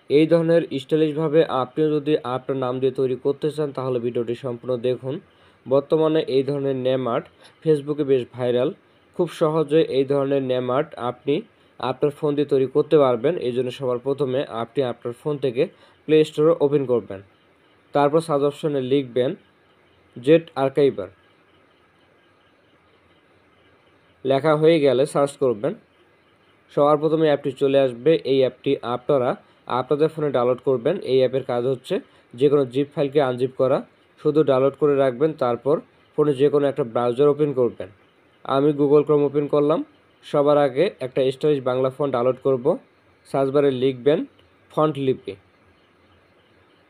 এই ধরনের স্টাইলিশভাবে আপনিও যদি আপনার নাম দিয়ে তৈরি করতে চান তাহলে ভিডিওটি সম্পূর্ণ দেখুন। বর্তমানে এই ধরনের নেম আর্ট ফেসবুকে বেশ ভাইরাল। খুব সহজে এই ধরনের নেম আর্ট আপনি আপনার ফোন দিয়ে তৈরি করতে পারবেন। এই জন্য সবার প্রথমে আপনি আপনার ফোন থেকে প্লে স্টোরে ওপেন করবেন। তারপর সার্চ অপশনে লিখবেন জেট আর্কাইভার। লেখা হয়ে গেলে সার্চ করবেন। সবার প্রথমে অ্যাপটি চলে আসবে। এই অ্যাপটি আপনারা আপনাদের ফোনে ডাউনলোড করবেন। এই অ্যাপের কাজ হচ্ছে যে কোনো জিপ ফাইলকে আনজিপ করা। শুধু ডাউনলোড করে রাখবেন, তারপর ফোনে যে কোনো একটা ব্রাউজার ওপেন করবেন। আমি গুগল ক্রোম ওপেন করলাম। সবার আগে একটা স্টাইলিশ বাংলা ফন্ট ডাউনলোড করব। সার্চ বারে লিখবেন ফন্ট লিপি।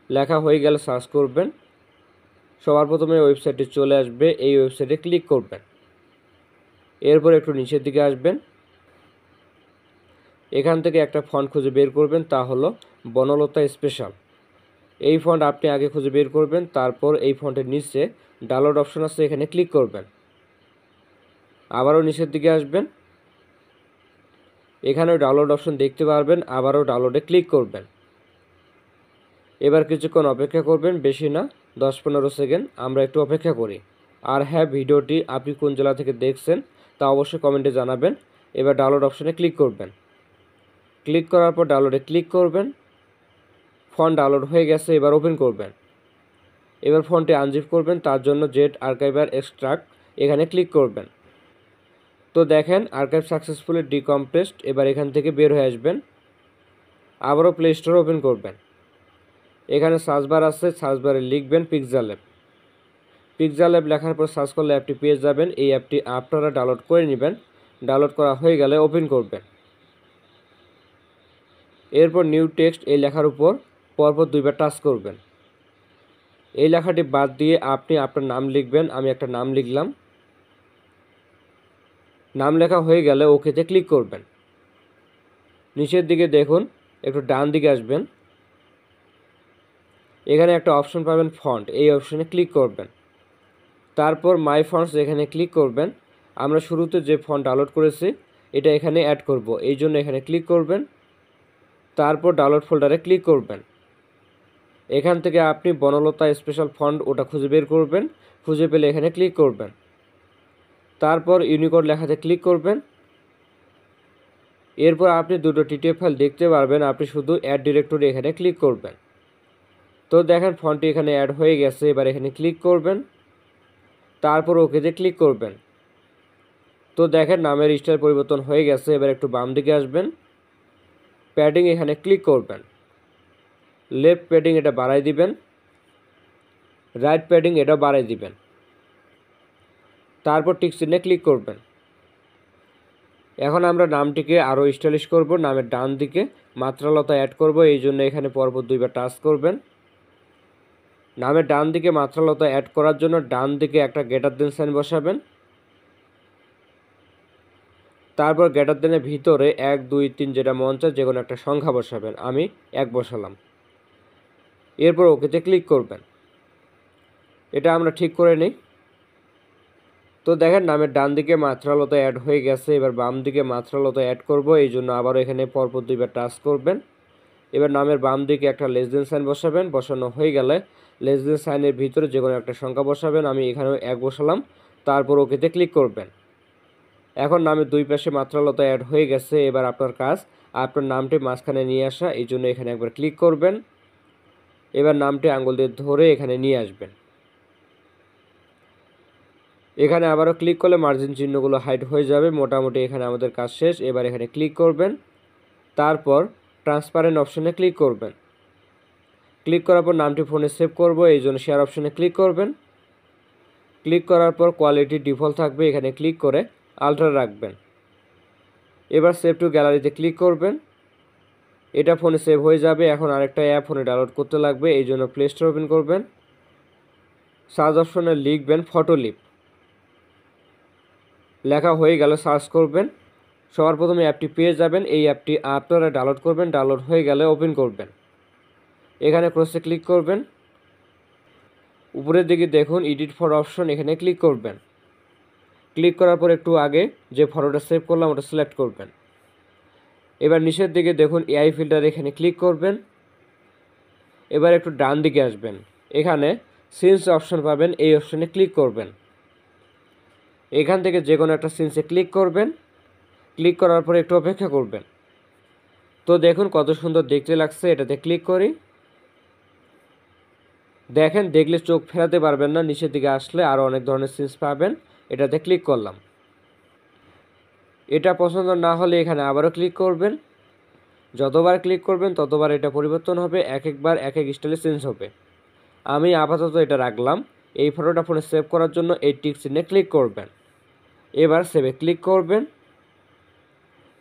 লেখা হয়ে গেলে সার্চ করবেন। সবার প্রথমে ওয়েবসাইটটি চলে আসবে। এই ওয়েবসাইটে ক্লিক করবেন। এরপর একটু নিচের দিকে আসবেন। এখান থেকে একটা ফন্ট খুঁজে বের করবেন, তা হলো বনলতা স্পেশাল। এই ফন্ট আপনি আগে খুঁজে বের করবেন। তারপর এই ফন্টের নিচে ডাউনলোড অপশন আছে, এখানে ক্লিক করবেন। আবারও নিচের দিকে আসবেন। এখানেও ডাউনলোড অপশন দেখতে পারবেন। আবারও ডাউনলোডে ক্লিক করবেন। এবার কিছুক্ষণ অপেক্ষা করবেন, বেশি না, 10-15 সেকেন্ড আমরা একটু অপেক্ষা করি। আর হ্যাঁ, ভিডিওটি আপনি কোন জেলা থেকে দেখছেন তা অবশ্যই কমেন্টে জানাবেন। এবার ডাউনলোড অপশনে ক্লিক করবেন। ক্লিক করার পর ডাউনলোডে ক্লিক করবেন। ফন্ট ডাউনলোড হয়ে গেছে, এবার ওপেন করবেন। এবার ফন্টে আনজিপ করবেন, তার জন্য জেট আর্কাইভার এক্সট্রাক্ট এখানে ক্লিক করবেন। তো দেখেন আর্কাইভ সাকসেসফুলি ডিকম্প্রেসড। এবার এখান থেকে বের হয়ে আসবেন। আবারও প্লে স্টোর ওপেন করবেন। এখানে সার্চ বার আছে, সার্চ বারে লিখবেন পিক্সেল ল্যাব। পিক্সেল ল্যাব লেখার পর সার্চ করলে অ্যাপটি পেয়ে যাবেন। এই অ্যাপটি আপনারা ডাউনলোড করে নেবেন। ডাউনলোড করা হয়ে গেলে ওপেন করবেন। এরপর নিউ টেক্সট এই লেখার উপর পরপর 2বার টাচ করবেন। এই লেখাটি বাদ দিয়ে আপনি আপনার নাম লিখবেন। আমি একটা নাম লিখলাম। নাম লেখা হয়ে গেলে ওকেতে ক্লিক করবেন। নিচের দিকে দেখুন, একটু ডান দিকে আসবেন। এখানে একটা অপশন পাবেন ফন্ট, এই অপশনে ক্লিক করবেন। তারপর মাই ফন্টস এখানে ক্লিক করবেন। আমরা শুরুতে যে ফন্ট ডাউনলোড করেছি এটা এখানে অ্যাড করব, এই জন্য এখানে ক্লিক করবেন। তারপর ডাউনলোড ফোল্ডারে ক্লিক করবেন। এখান থেকে আপনি বনলতা স্পেশাল ফন্ট ওটা খুঁজে বের করবেন। খুঁজে পেলে এখানে ক্লিক করবেন। তারপর ইউনিকোড লেখাতে ক্লিক করবেন। এরপর আপনি দুটো টিটিএফ ফাইল দেখতে পারবেন। আপনি শুধু অ্যাড ডিরেক্টরি এখানে ক্লিক করবেন। তো দেখেন ফন্টটি এখানে অ্যাড হয়ে গেছে। এবার এখানে ক্লিক করবেন। তারপর ওকেতে ক্লিক করবেন। তো দেখেন নামের স্টাইল পরিবর্তন হয়ে গেছে। এবার একটু বাম দিকে আসবেন। প্যাডিং এখানে ক্লিক করবেন। লেফট প্যাডিং এটা বাড়াই দিবেন। রাইট প্যাডিং এটা বাড়াই দিবেন। তারপর টিক চিহ্নে ক্লিক করবেন। এখন আমরা নামটিকে আরও স্টাইলিশ করব। নামের ডান দিকে মাত্রালতা অ্যাড করব, এই জন্য এখানে পরপর 2বার টাচ করবেন। নামের ডান দিকে মাত্রালতা অ্যাড করার জন্য ডান দিকে একটা গ্রেটার দেন সাইন বসাবেন। তারপর গ্রেটার দেনের ভিতরে 1, 2, 3 যেটা মন চায় যে কোনো একটা সংখ্যা বসাবেন। আমি 1 বসালাম। এরপর ওকেতে ক্লিক করবেন। এটা আমরা ঠিক করে নিই। তো দেখেন নামের ডান দিকে মাত্রালতা অ্যাড হয়ে গেছে। এবার বাম দিকে মাত্রালতা অ্যাড করব, এই জন্য আবারও এখানে পরপর 2বার টাচ করবেন। এবার নামের বাম দিকে একটা লেস দেন সাইন বসাবেন। বসানো হয়ে গেলে লেস দেন সাইনের ভিতরে যে কোনো একটা সংখ্যা বসাবেন। আমি এখানেও 1 বসালাম। তারপর ওকেতে ক্লিক করবেন। এখন নামের 2 পাশে মাত্রালতা অ্যাড হয়ে গেছে। এবার আপনার কাজ আপনার নামটি মাঝখানে নিয়ে আসা, এই জন্য এখানে একবার ক্লিক করবেন। এবার নামটি আঙুল দিয়ে ধরে এখানে নিয়ে আসবেন। এখানে আবারও ক্লিক করলে মার্জিন চিহ্নগুলো হাইড হয়ে যাবে। মোটামুটি এখানে আমাদের কাজ শেষ। এবার এখানে ক্লিক করবেন। তারপর ট্রান্সপারেন্ট অপশনে ক্লিক করবেন। ক্লিক করার পর নামটি ফোনে সেভ করব, এই জন্য শেয়ার অপশনে ক্লিক করবেন। ক্লিক করার পর কোয়ালিটি ডিফল্ট থাকবে, এখানে ক্লিক করে আলট্রা রাখবেন। এবার সেভ টু গ্যালারিতে ক্লিক করবেন। এটা ফোনে সেভ হয়ে যাবে। এখন আরেকটা অ্যাপ ফোনে ডাউনলোড করতে লাগবে, এই জন্য প্লে স্টোর ওপেন করবেন। সার্চ অপশনে লিখবেন ফটোলিপ। লেখা হয়ে গেলে সার্চ করবেন। সবার প্রথমে অ্যাপটি পেয়ে যাবেন। এই অ্যাপটি আপনারা ডাউনলোড করবেন। ডাউনলোড হয়ে গেলে ওপেন করবেন। এখানে ক্রসে ক্লিক করবেন। উপরের দিকে দেখুন এডিট ফটো অপশন, এখানে ক্লিক করবেন। ক্লিক করার পর একটু আগে যে ফটোটা সেভ করলাম ওটা সিলেক্ট করবেন। এবার নিচের দিকে দেখুন এআই ফিল্টার, এখানে ক্লিক করবেন। এবার একটু ডান দিকে আসবেন, এখানে সিনস অপশন পাবেন, এই অপশনে ক্লিক করবেন। এখান থেকে যে কোনো একটা সিনসে ক্লিক করবেন, ক্লিক করার পরে একটু অপেক্ষা করবেন। তো দেখুন কত সুন্দর দেখতে লাগছে, এটাতে ক্লিক করি। দেখেন, দেখলে চোখ ফেরাতে পারবেন না, নিচের দিকে আসলে আরও অনেক ধরনের সিনস পাবেন। এটাতে ক্লিক করলাম। এটা পছন্দ না হলে এখানে আবারও ক্লিক করবেন। যতবার ক্লিক করবেন ততবার এটা পরিবর্তন হবে, এক একবার এক এক স্টাইলে চেঞ্জ হবে। আমি আপাতত এটা রাখলাম। এই ফটোটা ফোনে সেভ করার জন্য এই টিক চিহ্নে ক্লিক করবেন। এবার সেভে ক্লিক করবেন।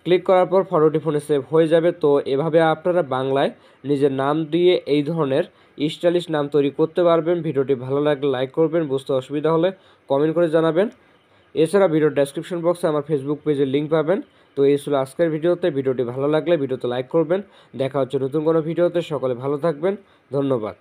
ক্লিক করার পর ফটোটি ফোনে সেভ হয়ে যাবে। তো এভাবে আপনারা বাংলায় নিজের নাম দিয়ে এই ধরনের স্টাইলিশ নাম তৈরি করতে পারবেন। ভিডিওটি ভালো লাগলে লাইক করবেন, বুঝতে অসুবিধা হলে কমেন্ট করে জানাবেন। এছাড়া ভিডিওর ডেসক্রিপশন বক্সে আমার ফেসবুক পেজের লিঙ্ক পাবেন। তো এই ছিল আজকের ভিডিওতে। ভিডিওটি ভালো লাগলে ভিডিওতে লাইক করবেন। দেখা হচ্ছে নতুন কোনো ভিডিওতে। সকলে ভালো থাকবেন, ধন্যবাদ।